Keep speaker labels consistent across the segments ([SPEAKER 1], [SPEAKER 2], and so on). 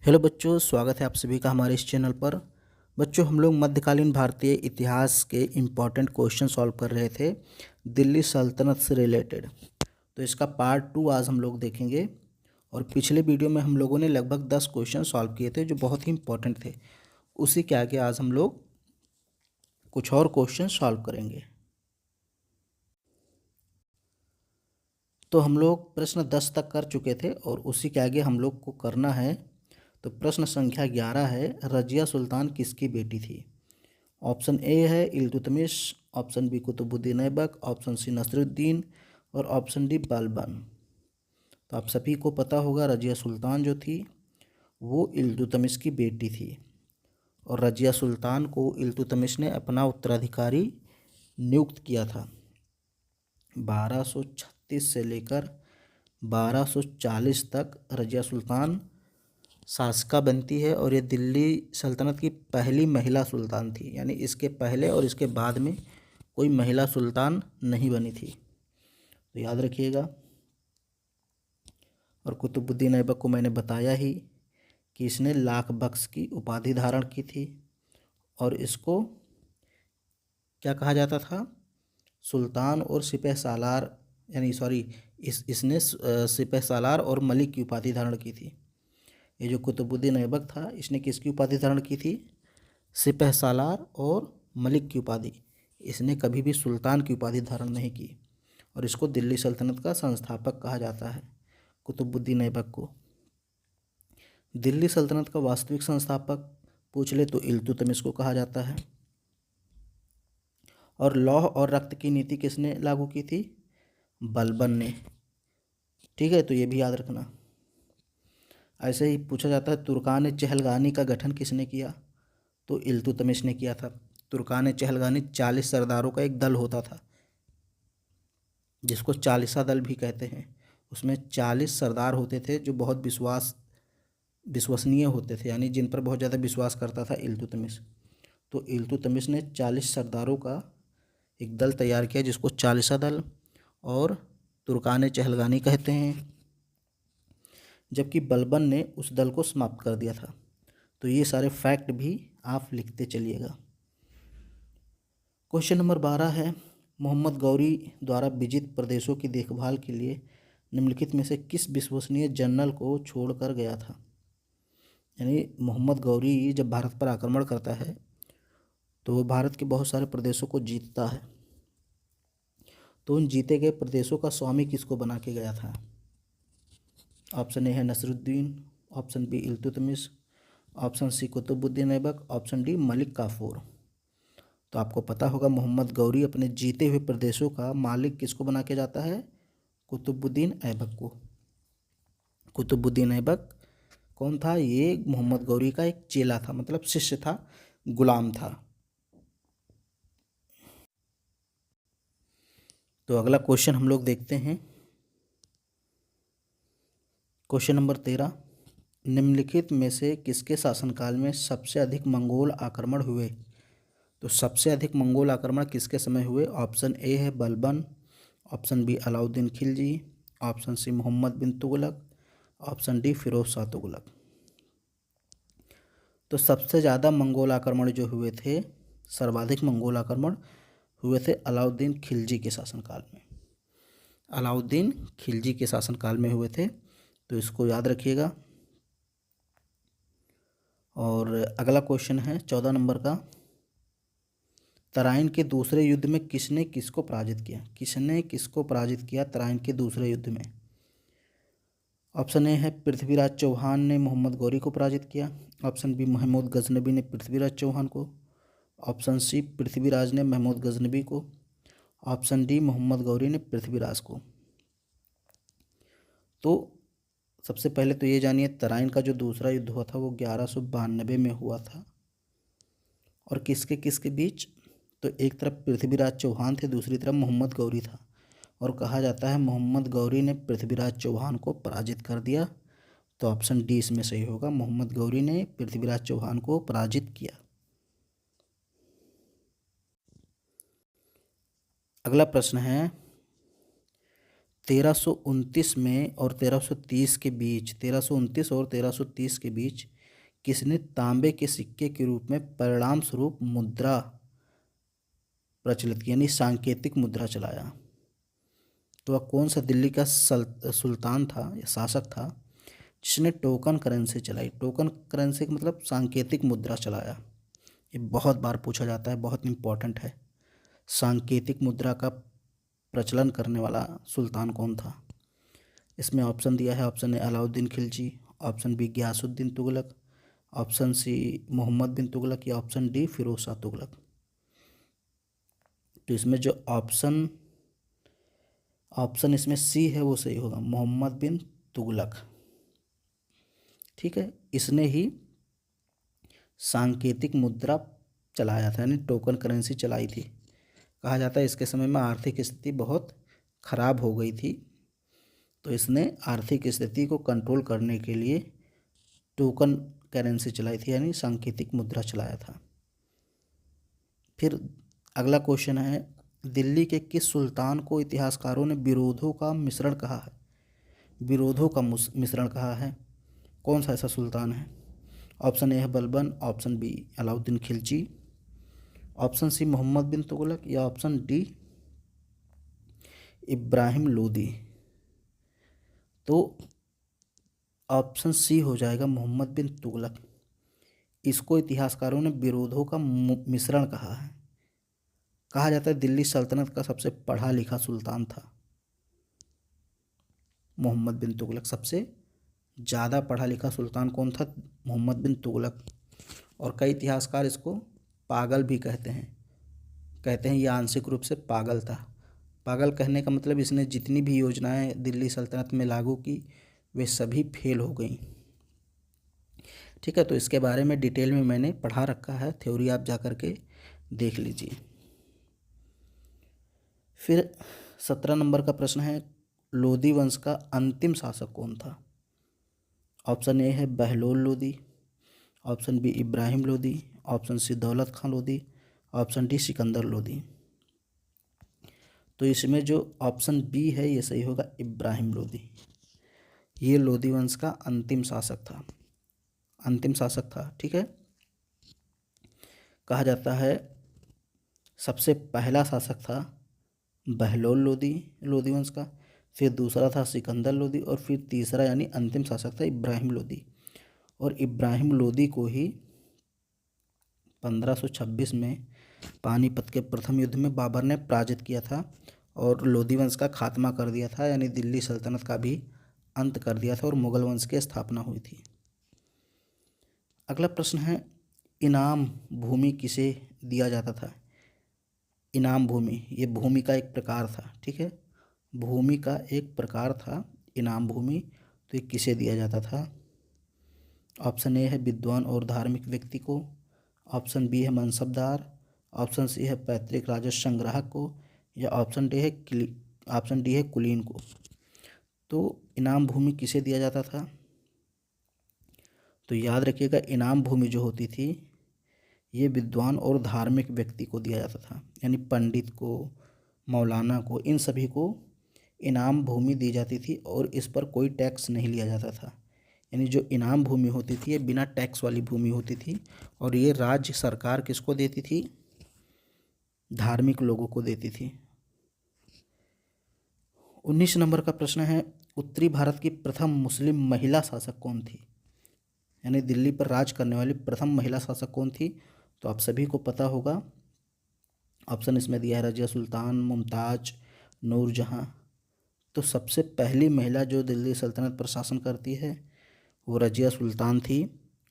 [SPEAKER 1] Hello बच्चों, स्वागत है आप सभी का हमारे इस चैनल पर। बच्चों, हम लोग मध्यकालीन भारतीय इतिहास के इम्पॉर्टेंट क्वेश्चन सॉल्व कर रहे थे दिल्ली सल्तनत से रिलेटेड। तो इसका पार्ट 2 आज हम लोग देखेंगे। और पिछले वीडियो में हम लोगों ने लगभग 10 क्वेश्चन सॉल्व किए थे जो बहुत ही इम्पॉर्टेंट थे। उसी के आगे आज हम लोग कुछ और क्वेश्चन सॉल्व करेंगे। तो हम लोग प्रश्न 10 तक कर चुके थे और उसी के आगे हम लोग को करना है। तो प्रश्न संख्या 11 है, रजिया सुल्तान किसकी बेटी थी? ऑप्शन ए है Iltutmish, option B Qutubuddin Aibak, option C Nasiruddin और ऑप्शन डी बलबन। तो आप सभी को पता होगा रजिया सुल्तान जो थी वो इल्तुतमिश की बेटी थी। और रजिया सुल्तान को इल्तुतमिश ने अपना उत्तराधिकारी नियुक्त किया था। 1236 से लेकर 1240 तक रजिया सुल्तान शासका बनती है और ये दिल्ली सल्तनत की पहली महिला सुल्तान थी। यानी इसके पहले और इसके बाद में कोई महिला सुल्तान नहीं बनी थी, तो याद रखिएगा। और कुतुबुद्दीन ऐबक को मैंने बताया ही कि इसने लाख बख्श की उपाधि धारण की थी और इसको क्या कहा जाता था? सुल्तान और सिपह सालार, यानी इसने सिपह सालार और मलिक की उपाधि धारण की थी। ये जो कुतुबुद्दीन ऐबक था इसने किसकी उपाधि धारण की थी? सिपह सालार और मलिक की उपाधि। इसने कभी भी सुल्तान की उपाधि धारण नहीं की और इसको दिल्ली सल्तनत का संस्थापक कहा जाता है, कुतुबुद्दीन ऐबक को। दिल्ली सल्तनत का वास्तविक संस्थापक पूछ ले तो इल्तुतमिश को कहा जाता है। और लौह और रक्त की नीति किसने लागू की थी? बलबन ने। ठीक है, तो ये भी याद रखना। ऐसे ही पूछा जाता है तुर्कान चहलगानी का गठन किसने किया? तो इल्तुतमिश ने किया था। तुर्कान चहलगानी 40 सरदारों का एक दल होता था जिसको चालीसा दल भी कहते हैं। उसमें 40 सरदार होते थे जो बहुत विश्वसनीय होते थे, यानी जिन पर बहुत ज़्यादा विश्वास करता था इल्तुतमिश। तो इल्तुतमिश ने 40 सरदारों का एक दल तैयार किया जिसको चालीसा दल और तुर्कान चहलगानी कहते हैं, जबकि बलबन ने उस दल को समाप्त कर दिया था। तो ये सारे फैक्ट भी आप लिखते चलिएगा। क्वेश्चन नंबर 12 है, मोहम्मद गौरी द्वारा विजित प्रदेशों की देखभाल के लिए निम्नलिखित में से किस विश्वसनीय जनरल को छोड़कर गया था? यानी मोहम्मद गौरी जब भारत पर आक्रमण करता है तो वो भारत के बहुत सारे प्रदेशों को जीतता है। तो उन जीते गए प्रदेशों का स्वामी किसको बना के गया था? ऑप्शन ए है Nasiruddin, option B Iltutmish, option C Qutbuddin Aibak, option D Malik Kafur. तो आपको पता होगा मोहम्मद गौरी अपने जीते हुए प्रदेशों का मालिक किसको बना के जाता है? कुतुबुद्दीन ऐबक को। कुतुबुद्दीन ऐबक कौन था? ये मोहम्मद गौरी का एक चेला था, मतलब शिष्य था, गुलाम था। तो अगला क्वेश्चन हम लोग देखते हैं। क्वेश्चन नंबर 13, निम्नलिखित में से किसके शासनकाल में सबसे अधिक मंगोल आक्रमण हुए? तो सबसे अधिक मंगोल आक्रमण किसके समय हुए? ऑप्शन ए है Balban, option B Alauddin Khilji, option C Mohammad bin Tughlaq, option D Firoz Shah Tughlaq. तो सबसे ज़्यादा मंगोल आक्रमण जो हुए थे, सर्वाधिक मंगोल आक्रमण हुए थे अलाउद्दीन खिलजी के शासनकाल में। अलाउद्दीन खिलजी के शासनकाल में हुए थे, तो इसको याद रखिएगा। और अगला क्वेश्चन है 14 नंबर का, तराइन के दूसरे युद्ध में किसने किसको पराजित किया? किसने किसको पराजित किया तराइन के दूसरे युद्ध में? ऑप्शन ए है पृथ्वीराज चौहान ने मोहम्मद गौरी को पराजित किया, ऑप्शन बी महमूद गजनबी ने पृथ्वीराज चौहान को, ऑप्शन सी पृथ्वीराज ने महमूद गजनबी को, ऑप्शन डी मोहम्मद गौरी ने पृथ्वीराज को। तो सबसे पहले तो ये जानिए तराइन का जो दूसरा युद्ध हुआ था वो 1192 में हुआ था। और किसके किसके बीच? तो एक तरफ पृथ्वीराज चौहान थे, दूसरी तरफ मोहम्मद गौरी था। और कहा जाता है मोहम्मद गौरी ने पृथ्वीराज चौहान को पराजित कर दिया। तो ऑप्शन डी इसमें सही होगा, मोहम्मद गौरी ने पृथ्वीराज चौहान को पराजित किया। अगला प्रश्न है 1329 में और 1330 के बीच, 1329 और 1330 के बीच किसने तांबे के सिक्के के रूप में परिणाम स्वरूप मुद्रा प्रचलित की, यानी सांकेतिक मुद्रा चलाया? तो वह कौन सा दिल्ली का सुल्तान था या शासक था जिसने टोकन करेंसी चलाई? टोकन करेंसी का मतलब सांकेतिक मुद्रा चलाया। ये बहुत बार पूछा जाता है, बहुत इम्पोर्टेंट है। सांकेतिक मुद्रा का प्रचलन करने वाला सुल्तान कौन था? इसमें ऑप्शन दिया है। Option A Alauddin Khilji, option B Ghiyasuddin Tughlaq, option C Mohammad bin Tughlaq, या ऑप्शन डी फिरोज शाह तुगलक। तो इसमें जो ऑप्शन इसमें सी है वो सही होगा, मोहम्मद बिन तुगलक। ठीक है, इसने ही सांकेतिक मुद्रा चलाया था, यानी टोकन करेंसी चलाई थी। कहा जाता है इसके समय में आर्थिक स्थिति बहुत खराब हो गई थी, तो इसने आर्थिक स्थिति को कंट्रोल करने के लिए टोकन करेंसी चलाई थी, यानी सांकेतिक मुद्रा चलाया था। फिर अगला क्वेश्चन है, दिल्ली के किस सुल्तान को इतिहासकारों ने विरोधों का मिश्रण कहा है? विरोधों का मिश्रण कहा है, कौन सा ऐसा सुल्तान है? ऑप्शन ए है Balban, option B Alauddin Khilji, option C Mohammad bin Tughlaq, या ऑप्शन डी इब्राहिम लोदी। तो ऑप्शन सी हो जाएगा मोहम्मद बिन तुगलक। इसको इतिहासकारों ने विरोधों का मिश्रण कहा है। कहा जाता है दिल्ली सल्तनत का सबसे पढ़ा लिखा सुल्तान था मोहम्मद बिन तुगलक। सबसे ज़्यादा पढ़ा लिखा सुल्तान कौन था? मोहम्मद बिन तुगलक। और कई इतिहासकार इसको पागल भी कहते हैं ये आंशिक रूप से पागल था। पागल कहने का मतलब इसने जितनी भी योजनाएं दिल्ली सल्तनत में लागू की वे सभी फेल हो गई। ठीक है, तो इसके बारे में डिटेल में मैंने पढ़ा रखा है, थ्योरी आप जा कर के देख लीजिए। फिर 17 नंबर का प्रश्न है, लोदी वंश का अंतिम शासक कौन था? ऑप्शन ए है Bahlol Lodi, option B Ibrahim Lodi, option C Daulat Khan Lodi, option D Sikandar Lodi. तो इसमें जो ऑप्शन बी है ये सही होगा, इब्राहिम लोदी। ये लोदी वंश का अंतिम शासक था। ठीक है, कहा जाता है सबसे पहला शासक था बहलोल लोदी वंश का, फिर दूसरा था सिकंदर लोदी, और फिर तीसरा यानी अंतिम शासक था इब्राहिम लोदी। और इब्राहिम लोदी को ही 1526 में पानीपत के प्रथम युद्ध में बाबर ने पराजित किया था और लोदी वंश का खात्मा कर दिया था, यानी दिल्ली सल्तनत का भी अंत कर दिया था और मुगल वंश की स्थापना हुई थी। अगला प्रश्न है, इनाम भूमि किसे दिया जाता था? इनाम भूमि, ये भूमि का एक प्रकार था। ठीक है, भूमि का एक प्रकार था इनाम भूमि। तो ये किसे दिया जाता था? ऑप्शन ए है विद्वान और धार्मिक व्यक्ति को, ऑप्शन बी है मनसबदार, ऑप्शन सी है पैतृक राजस्व संग्राहक को, या ऑप्शन डी है कुलीन को। तो इनाम भूमि किसे दिया जाता था? तो याद रखिएगा, इनाम भूमि जो होती थी ये विद्वान और धार्मिक व्यक्ति को दिया जाता था, यानी पंडित को, मौलाना को, इन सभी को इनाम भूमि दी जाती थी और इस पर कोई टैक्स नहीं लिया जाता था। यानी जो इनाम भूमि होती थी ये बिना टैक्स वाली भूमि होती थी और ये राज्य सरकार किसको देती थी? धार्मिक लोगों को देती थी। 19 नंबर का प्रश्न है, उत्तरी भारत की प्रथम मुस्लिम महिला शासक कौन थी? यानी दिल्ली पर राज करने वाली प्रथम महिला शासक कौन थी? तो आप सभी को पता होगा। ऑप्शन इसमें दिया है रजिया सुल्तान, मुमताज, नूरजहां। तो सबसे पहली महिला जो दिल्ली सल्तनत पर शासन करती है वो रजिया सुल्तान थी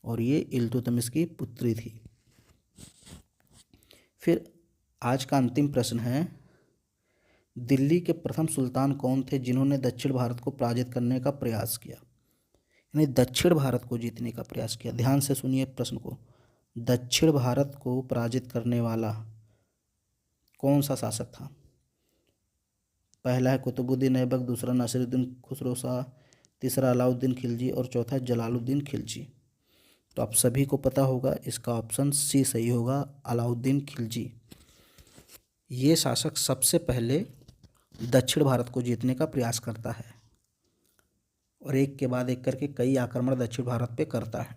[SPEAKER 1] और ये इल्तुतमिश की पुत्री थी। फिर आज का अंतिम प्रश्न है, दिल्ली के प्रथम सुल्तान कौन थे जिन्होंने दक्षिण भारत को पराजित करने का प्रयास किया? यानी दक्षिण भारत को जीतने का प्रयास किया। ध्यान से सुनिए प्रश्न को, दक्षिण भारत को पराजित करने वाला कौन सा शासक था? पहला है कुतुबुद्दीन ऐबक, दूसरा नासिरुद्दीन खुसरो शाह, तीसरा अलाउद्दीन खिलजी और चौथा जलालुद्दीन खिलजी। तो आप सभी को पता होगा इसका ऑप्शन सी सही होगा, अलाउद्दीन खिलजी। ये शासक सबसे पहले दक्षिण भारत को जीतने का प्रयास करता है और एक के बाद एक करके कई आक्रमण दक्षिण भारत पे करता है।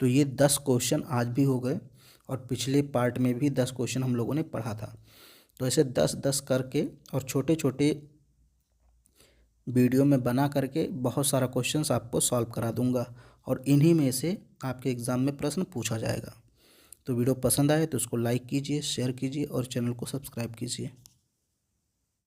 [SPEAKER 1] तो ये 10 क्वेश्चन आज भी हो गए और पिछले पार्ट में भी 10 क्वेश्चन हम लोगों ने पढ़ा था। तो ऐसे 10-10 करके और छोटे छोटे वीडियो में बना करके बहुत सारा क्वेश्चंस आपको सॉल्व करा दूंगा और इन्हीं में से आपके एग्ज़ाम में प्रश्न पूछा जाएगा। तो वीडियो पसंद आए तो उसको लाइक कीजिए, शेयर कीजिए और चैनल को सब्सक्राइब कीजिए।